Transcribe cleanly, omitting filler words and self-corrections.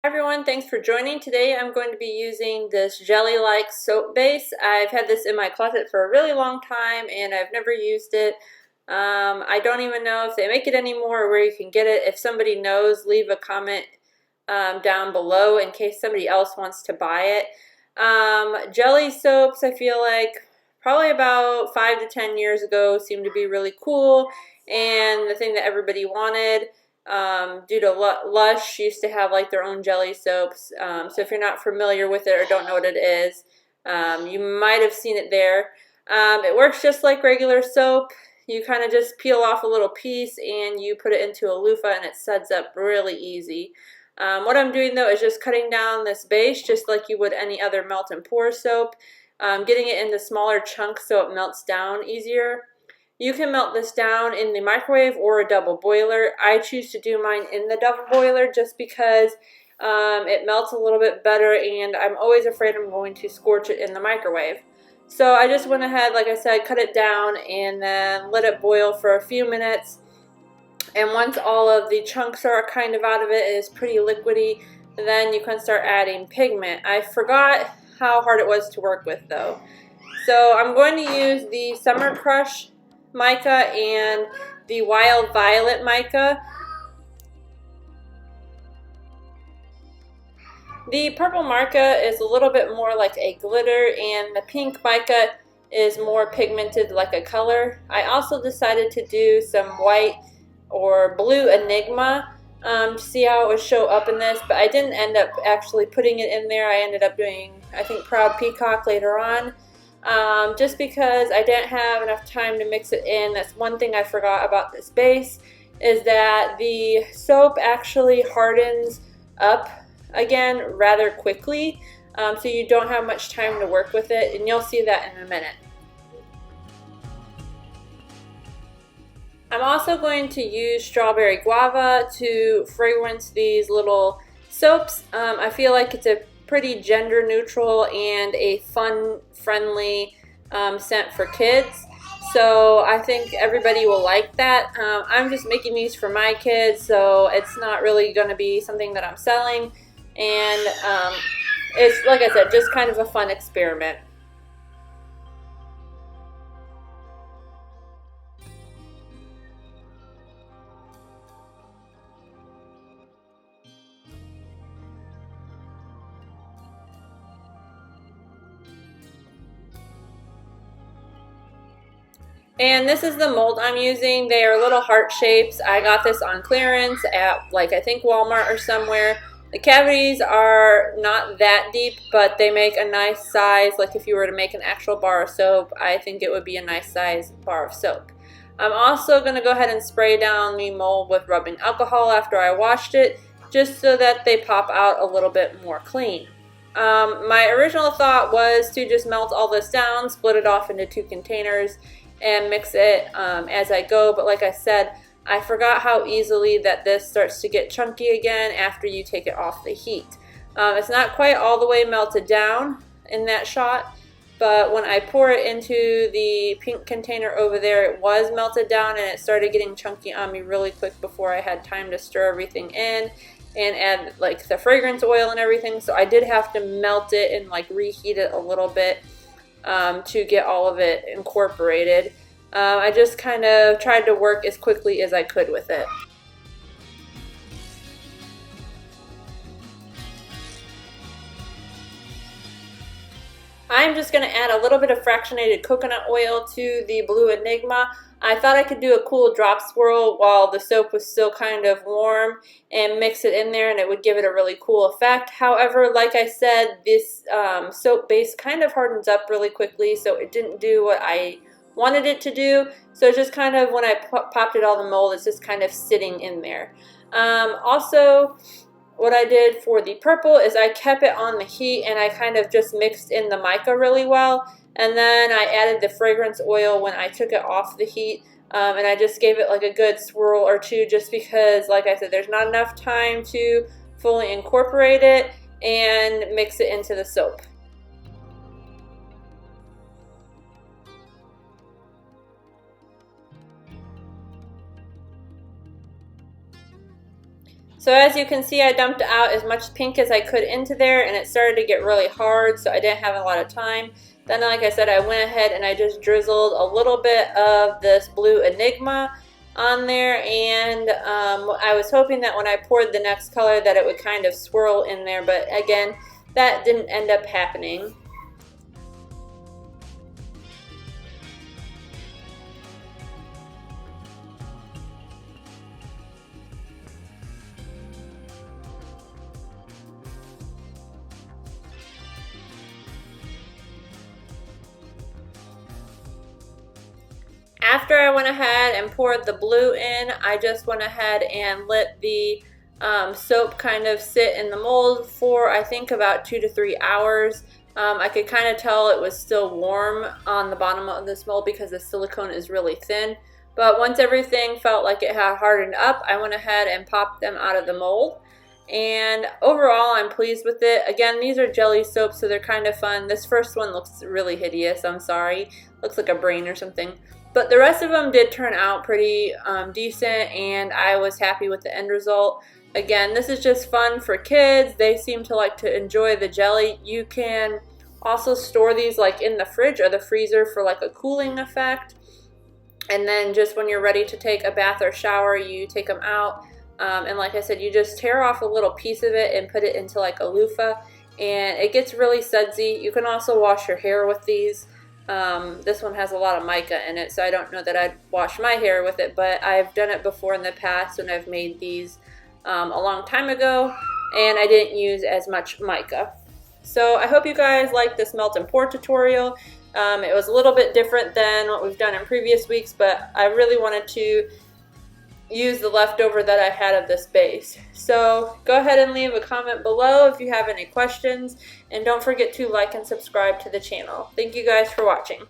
Everyone, thanks for joining. Today I'm going to be using this jelly-like soap base. I've had this in my closet for a really long time and I've never used it. I don't even know if they make it anymore or where you can get it. If somebody knows, leave a comment down below in case somebody else wants to buy it. Jelly soaps, I feel like probably about 5 to 10 years ago seemed to be really cool and the thing that everybody wanted. Due to Lush used to have like their own jelly soaps. So if you're not familiar with it or don't know what it is, you might have seen it there. It works just like regular soap. You kind of just peel off a little piece and you put it into a loofah and it suds up really easy. What I'm doing though is just cutting down this base just like you would any other melt and pour soap, getting it into smaller chunks so it melts down easier. You can melt this down in the microwave or a double boiler. I choose to do mine in the double boiler just because it melts a little bit better and I'm always afraid I'm going to scorch it in the microwave. So I just went ahead, like I said, cut it down and then let it boil for a few minutes. And once all of the chunks are kind of out of it, it is pretty liquidy, then you can start adding pigment. I forgot how hard it was to work with though. So I'm going to use the Summer Crush mica and the Wild Violet mica. The purple mica is a little bit more like a glitter and the pink mica is more pigmented like a color. I also decided to do some white or blue enigma to see how it would show up in this, but I didn't end up actually putting it in there. I ended up doing, I think, Proud Peacock later on. Just because I didn't have enough time to mix it in. That's one thing I forgot about this base, is that the soap actually hardens up again rather quickly, so you don't have much time to work with it, and you'll see that in a minute. I'm also going to use Strawberry Guava to fragrance these little soaps. I feel like it's a pretty gender neutral and a fun, friendly scent for kids. So I think everybody will like that. I'm just making these for my kids, so it's not really going to be something that I'm selling. And it's, like I said, just kind of a fun experiment. And this is the mold I'm using. They are little heart shapes. I got this on clearance at, like, I think Walmart or somewhere. The cavities are not that deep, but they make a nice size. Like if you were to make an actual bar of soap, I think it would be a nice size bar of soap. I'm also going to go ahead and spray down the mold with rubbing alcohol after I washed it, just so that they pop out a little bit more clean. My original thought was to just melt all this down, split it off into 2 containers, and mix it as I go, but like I said, I forgot how easily that this starts to get chunky again after you take it off the heat. It's not quite all the way melted down in that shot, but when I pour it into the pink container over there, it was melted down and it started getting chunky on me really quick before I had time to stir everything in and add like the fragrance oil and everything. So I did have to melt it and like reheat it a little bit to get all of it incorporated. I just kind of tried to work as quickly as I could with it. I'm just going to add a little bit of fractionated coconut oil to the Blue Enigma. I thought I could do a cool drop swirl while the soap was still kind of warm and mix it in there and it would give it a really cool effect. However, like I said, this soap base kind of hardens up really quickly, so it didn't do what I wanted it to do. So it's just kind of, when I popped it all in the mold, it's just kind of sitting in there. Also, what I did for the purple is I kept it on the heat and I kind of just mixed in the mica really well. And then I added the fragrance oil when I took it off the heat. And I just gave it like a good swirl or two just because, like I said, there's not enough time to fully incorporate it and mix it into the soap. So as you can see, I dumped out as much pink as I could into there, and it started to get really hard, so I didn't have a lot of time. Then, like I said, I went ahead and I just drizzled a little bit of this blue Enigma on there, and I was hoping that when I poured the next color that it would kind of swirl in there, but again, that didn't end up happening. After I went ahead and poured the blue in, I just went ahead and let the soap kind of sit in the mold for I think about 2 to 3 hours. I could kind of tell it was still warm on the bottom of this mold because the silicone is really thin. But once everything felt like it had hardened up, I went ahead and popped them out of the mold. And overall, I'm pleased with it. Again, these are jelly soaps, so they're kind of fun. This first one looks really hideous, I'm sorry. Looks like a brain or something. But the rest of them did turn out pretty decent, and I was happy with the end result. Again, this is just fun for kids. They seem to like to enjoy the jelly. You can also store these like in the fridge or the freezer for like a cooling effect. And then just when you're ready to take a bath or shower, you take them out. And like I said, you just tear off a little piece of it and put it into like a loofah. And it gets really sudsy. You can also wash your hair with these. This one has a lot of mica in it, so I don't know that I'd wash my hair with it, but I've done it before in the past when I've made these a long time ago, and I didn't use as much mica. So I hope you guys liked this melt and pour tutorial. It was a little bit different than what we've done in previous weeks, but I really wanted to use the leftover that I had of this base. So go ahead and leave a comment below if you have any questions, and don't forget to like and subscribe to the channel. Thank you guys for watching.